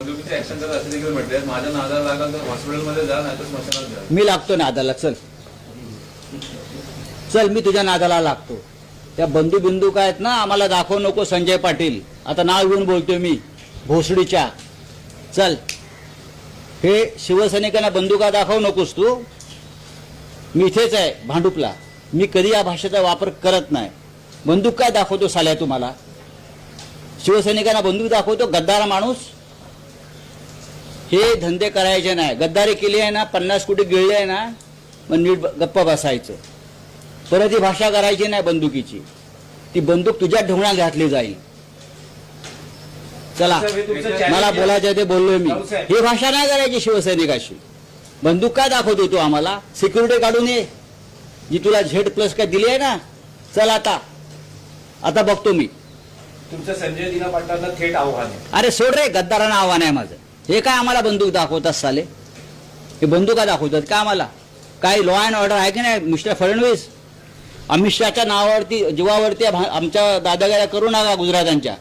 बंदुकीची action करत असे देखील म्हटले माझ्या नादाला लागाल तर हॉस्पिटलमध्ये जा नाही तर स्मशानात जा. मी लागतो नादाला. चल चल मी तुझ्या नादाला लागतो. त्या बंदूक आहेत ना आम्हाला दाखवू नको संजय पाटील. आता नाव घेऊन बोलतोय मी भोसडीच्या. चल हे शिवसैनिकांना बंदुका दाखवू नकोस तू. मी इथेच आहे भांडुपला. मी कधी या भाषेचा वापर करत नाही. बंदूक काय दाखवतो साल्या तुम्हाला? शिवसैनिकांना बंदूक दाखवतो गद्दार माणूस. हे धंदे करायचे नाही. गद्दारी केली आहे ना 50 कोटी गिळले आहे ना मग नीट गप्प बसायचं. परत ही भाषा करायची नाही बंदुकीची. ती बंदूक तुझ्या ढोंगणात घातली जाईल. चला मला बोलायचं ते बोललोय मी. ही भाषा नाही करायची शिवसैनिकाशी. बंदूक काय दाखवतो तू आम्हाला? सिक्युरिटी काढून ये जी तुला Z+ काय दिली आहे ना. चल आता बघतो मी. तुमचं संजय दिना पाटलांना थेट आव्हान आहे. अरे सोड रे, गद्दारांना आव्हान आहे माझं. हे काय आम्हाला बंदूक दाखवतात साले? हे बंदुका दाखवतात का आम्हाला? काय लॉ अँड ऑर्डर आहे की नाही मिस्टर फडणवीस? अमित शहाच्या नावावरती जीवावरती आमच्या दादागिऱ्या करू नका गुजरातांच्या.